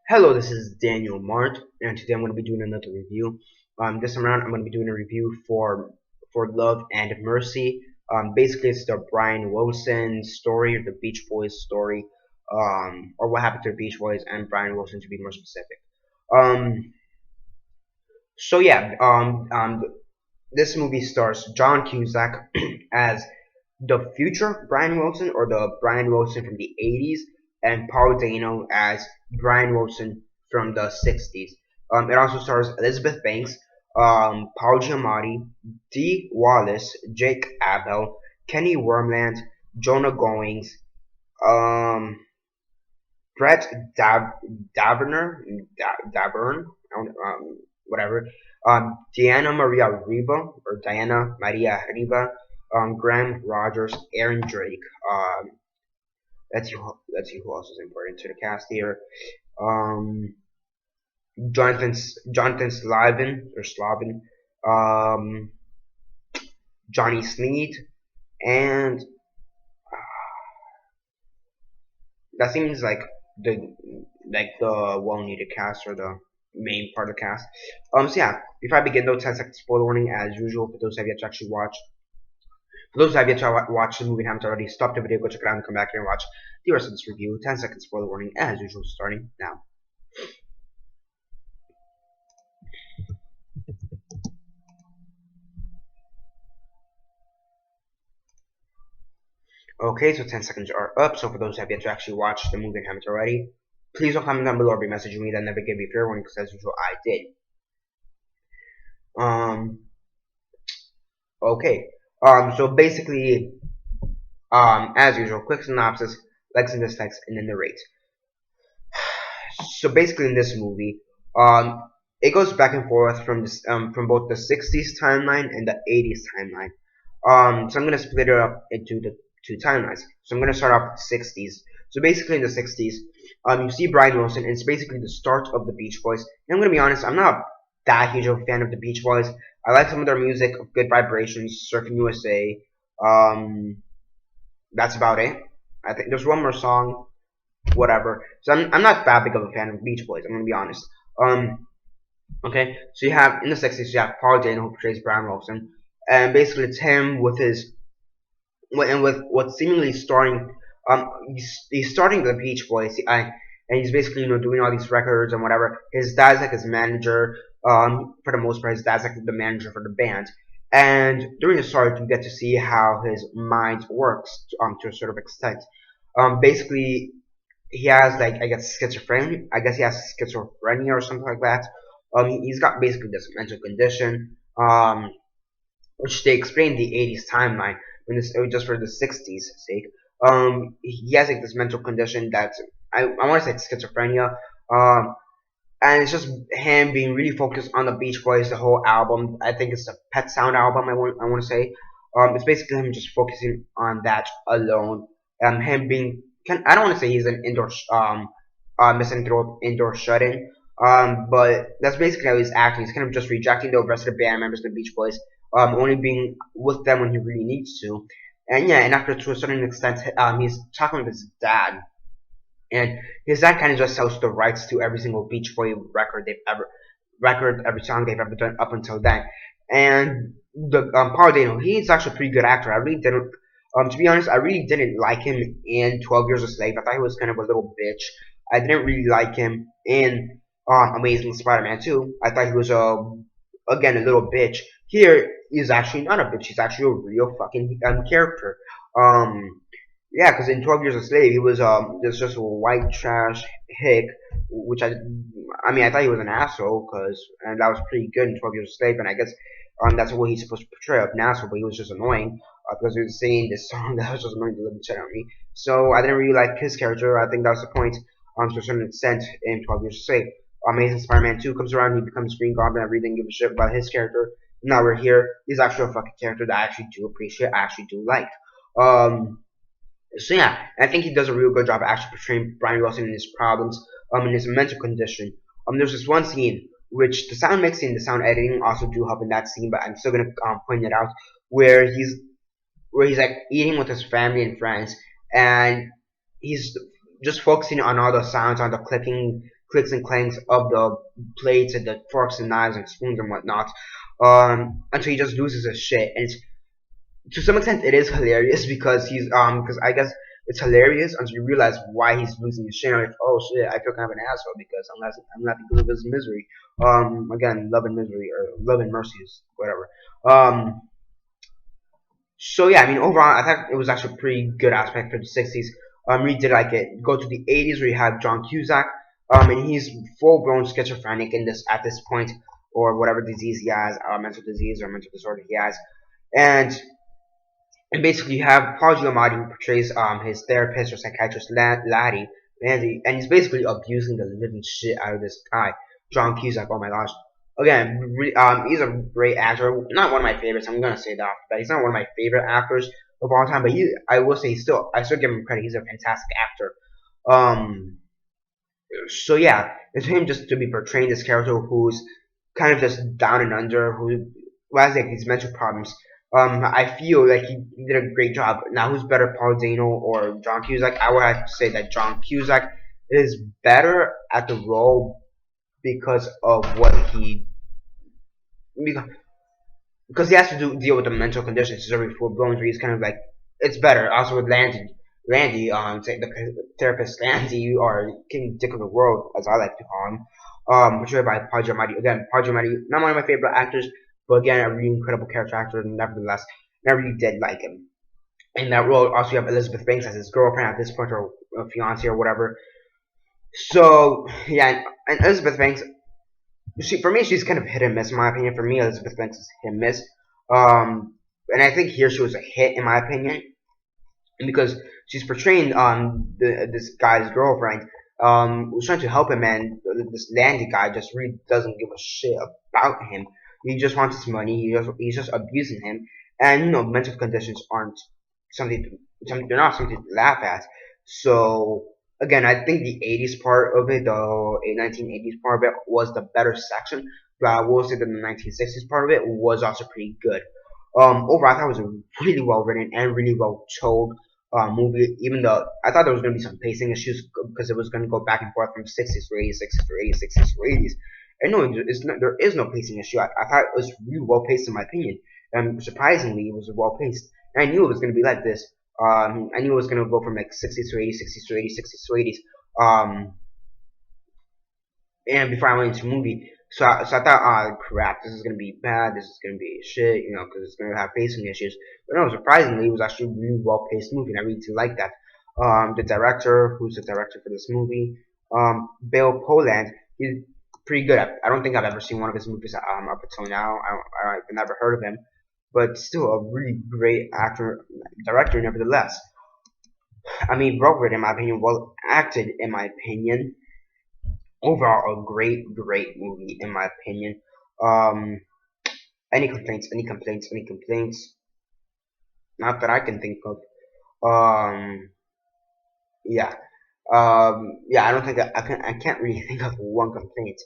Hello, this is Daniel Mart, and today I'm going to be doing another review. This time around, I'm going to be doing a review for Love and Mercy. Basically, it's the Brian Wilson story, the Beach Boys story, or what happened to the Beach Boys and Brian Wilson, to be more specific. Um, so yeah, this movie stars John Cusack as the future Brian Wilson, or the Brian Wilson from the 80s, and Paul Dano as Brian Wilson from the 60s. It also stars Elizabeth Banks, Paul Giamatti, Dee Wallace, Jake Abel, Kenny Wormland, Jonah Goings, um, Brett Davern, whatever, Diana Maria Riva, Graham Rogers, Aaron Drake. Let's see who else is important to the cast here. Um, Jonathan Slavin, um, Johnny Sneed, and that seems the the well needed cast, or the main part of the cast. So yeah, before I begin though, 10 second spoiler warning as usual for those who have yet to actually watch. For those who have yet to watch the movie and haven't already, stop the video, go check it out, and come back here and watch the rest of this review. 10 second spoiler warning as usual, starting now. Okay, so 10 seconds are up. So for those who have yet to actually watch the movie and haven't already, please don't comment down below or be messaging me. That never gave me a fair warning, because as usual I did. Um. Okay. So basically, as usual, quick synopsis, likes and dislikes, and then narrate. So basically, in this movie, it goes back and forth from both the 60s timeline and the 80s timeline. So I'm gonna split it up into the two timelines. So I'm gonna start off with the 60s. So basically, in the 60s, you see Brian Wilson, and it's basically the start of the Beach Boys. And I'm gonna be honest, I'm not that huge of a fan of the Beach Boys. I like some of their music, Good Vibrations, Surfing USA. Um, that's about it. I think there's one more song, whatever. So I'm not that big of a fan of Beach Boys. I'm gonna be honest. Um, okay. So you have in the 60s, you have Paul Dano, who portrays Brian Wilson, and basically it's him with his and with what seemingly starting. He's starting the Beach Boys. And he's basically doing all these records and whatever. His dad's like his manager. For the most part, his dad's like the manager for the band. And during the start, you get to see how his mind works to a sort of extent. Basically, he has like, I guess, schizophrenia. I guess he has schizophrenia or something like that. He's got basically this mental condition, which they explain in the 80s timeline, when this just for the 60s sake. He has like this mental condition that I want to say schizophrenia. And it's just him being really focused on the Beach Boys, the whole album. I think it's a Pet Sound album. I want to say. It's basically him just focusing on that alone. Him being, I don't want to say he's an misanthrope indoor shut-in. But that's basically how he's acting. He's kind of just rejecting the rest of the band members, the Beach Boys. Only being with them when he really needs to. And yeah, and after to a certain extent, he's talking with his dad, and his dad kind of just sells the rights to every single Beach Boy every song they've ever done up until then. And the Paul Dano, he's actually a pretty good actor. I really didn't, to be honest, I really didn't like him in 12 Years a Slave. I thought he was kind of a little bitch. I didn't really like him in Amazing Spider-Man 2. I thought he was again a little bitch. Here, he's actually not a bitch. He's actually a real fucking character. Um, yeah, because in 12 Years a Slave, he was just a white trash hick, which I mean, I thought he was an asshole, and that was pretty good in 12 Years a Slave, and I guess that's what he's supposed to portray of an asshole, but he was just annoying because he was singing this song that was just annoying to live shit out of me. So I didn't really like his character. I think that was the point, to a certain extent, in 12 Years a Slave. Amazing Spider-Man 2 comes around, he becomes Green Goblin. I really didn't give a shit about his character. Now we're here. He's actually a fucking character that I actually do appreciate. I actually do like. So yeah, I think he does a real good job of actually portraying Brian Wilson and his problems, and his mental condition. There's this one scene which the sound mixing and the sound editing also do help in that scene, but I'm still gonna point it out, where he's like eating with his family and friends, and he's just focusing on all the sounds, on the clicking clicks and clanks of the plates and the forks and knives and spoons and whatnot, until he just loses his shit. And it's, to some extent, it is hilarious because I guess it's hilarious until you realize why he's losing his shit. Like, oh shit, I feel kind of an asshole because I'm not because of his misery. Again, love and misery or love and mercy is whatever. So yeah, I mean, overall, I thought it was actually a pretty good aspect for the '60s. Really did like it. Go to the '80s where you have John Cusack, and he's full-blown schizophrenic in this at this point, or whatever disease he has, mental disease or mental disorder he has, and basically you have Paul Giamatti who portrays his therapist or psychiatrist Laddie, and he's basically abusing the living shit out of this guy, John Cusack. Oh my gosh. Again, he's a great actor. Not one of my favorites. I'm gonna say that, but he's not one of my favorite actors of all time. But I will say, I still give him credit. He's a fantastic actor. Um, so yeah, it's him just to be portraying this character who's kind of just down and under, who has like these mental problems. I feel like he did a great job. Now, who's better, Paul Dano or John Cusack? I would have to say that John Cusack is better at the role because of what he because he has to deal with the mental conditions. He's already full blown. He's kind of like it's better. Also with Randy, the therapist Landy, or King Dick of the World, as I like to call him, portrayed by Paul Giamatti. Again, Paul Giamatti, not one of my favorite actors, but again, a really incredible character actor. Nevertheless, and I really did like him in that role. Also, you have Elizabeth Banks as his girlfriend at this point, or fiance, or whatever. So yeah, and Elizabeth Banks, for me, she's kind of hit and miss in my opinion. For me, Elizabeth Banks is hit and miss. And I think here she was a hit in my opinion because she's portraying this guy's girlfriend who's trying to help him, and this Landy guy just really doesn't give a shit about him. He just wants his money. He's just abusing him, and mental conditions aren't something they're not something to laugh at. So again, I think the '80s part of it, the 1980s part of it, was the better section. But I will say that the 1960s part of it was also pretty good. Overall, I thought it was a really well written and really well told movie. Even though I thought there was going to be some pacing issues because it was going to go back and forth from '60s to '80s, '60s to '80s, '60s to '80s. And no, there is no pacing issue. I thought it was really well paced in my opinion. And surprisingly, it was well paced. And I knew it was going to be like this. I knew it was going to go from like '60s to '80s, '60s to '80s, '60s to '80s. And before I went into the movie, so I thought, oh crap, this is gonna be bad, this is gonna be shit, because it's gonna have pacing issues. But no, surprisingly, it was actually a really well paced movie, and I really did like that. The director, who's the director for this movie, Bill Poland, he's pretty good. I don't think I've ever seen one of his movies up until now. I've never heard of him, but still a really great actor, director, nevertheless. I mean, well written in my opinion, well acted in my opinion. Overall, a great movie in my opinion. Um, any complaints? Any complaints? Any complaints? Not that I can think of. Um, yeah. Yeah. I don't think I can. I can't really think of one complaint.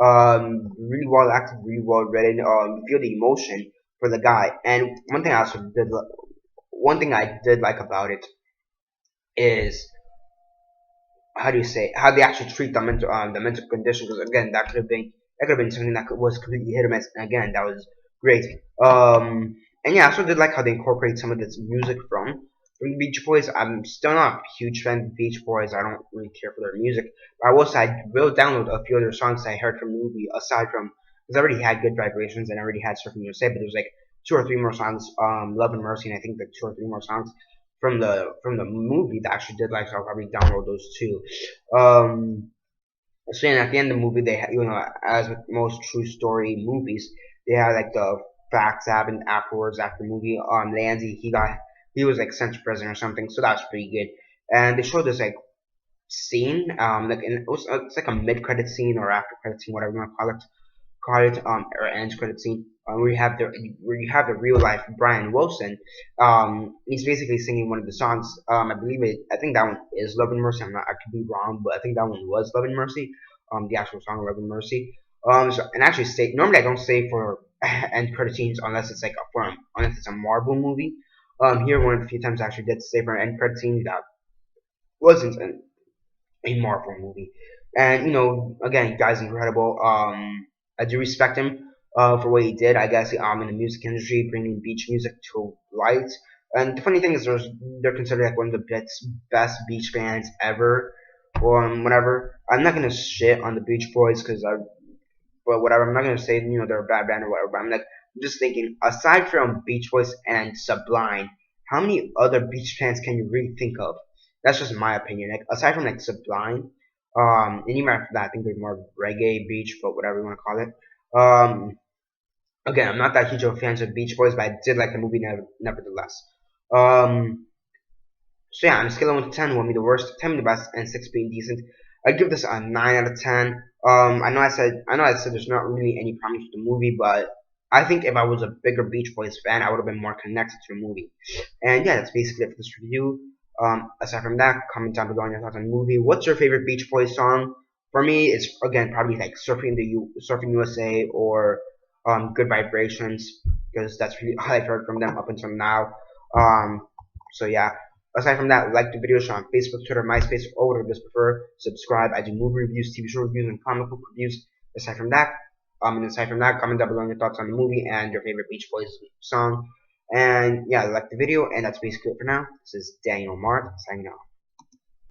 Really well acted, really well written. You feel the emotion for the guy. And one thing I did like about it is how do you say how they actually treat the mental condition, because again that could have been something that was completely hit or miss, and again that was great. And yeah, I also did like how they incorporate some of this music from the Beach Boys. I'm still not a huge fan of the Beach Boys. I don't really care for their music, but I will say I will download a few other songs I heard from the movie aside from, because I already had Good Vibrations and I already had Surfing USA, but there's like two or three more songs, Love and Mercy, and I think like two or three more songs from the movie that I actually did like, so I'll probably download those too. So then at the end of the movie, they as with most true story movies, they had like the facts happened afterwards after the movie. Landy, he was like sent to prison or something, so that's pretty good. And they showed this like scene, it's like a mid credit scene or after credit scene, whatever you want to call it, or end credit scene, where you have the real life Brian Wilson. He's basically singing one of the songs. I think that one is Love and Mercy. I could be wrong, but I think that one was Love and Mercy. The actual song Love and Mercy. And actually normally I don't say for end credit scenes unless it's like unless it's a Marvel movie. Here one of the few times I actually did say for an end credit scene that wasn't a Marvel movie. And again, guy's incredible. I do respect him for what he did. I guess in the music industry, bringing beach music to light. And the funny thing is, they're considered like one of the best beach bands ever, or whatever. I'm not gonna shit on the Beach Boys because but whatever. I'm not gonna say they're a bad band or whatever. But I'm just thinking, aside from Beach Boys and Sublime, how many other beach bands can you really think of? That's just my opinion. Like aside from like Sublime, and even after that, I think there's more reggae beach, but whatever you want to call it. Again, I'm not that huge of a fan of Beach Boys, but I did like the movie nevertheless. Um, so yeah, on a scale of 1 to 10, 1 being the worst, 10 being the best, and 6 being decent, I'd give this a 9 out of 10. I know I said there's not really any problems with the movie, but I think if I was a bigger Beach Boys fan, I would have been more connected to the movie. And yeah, that's basically it for this review. Aside from that, comment down below on your thoughts on the movie. What's your favorite Beach Boys song? For me, it's again probably like Surfing USA or Good Vibrations, because that's really all I've heard from them up until now. So yeah. Aside from that, like the video, show on Facebook, Twitter, MySpace, or whatever you guys prefer. Subscribe. I do movie reviews, TV show reviews, and comic book reviews. Aside from that, comment down below your thoughts on the movie and your favorite Beach Boys song. And yeah, like the video, and that's basically it for now. This is Daniel Mart signing off.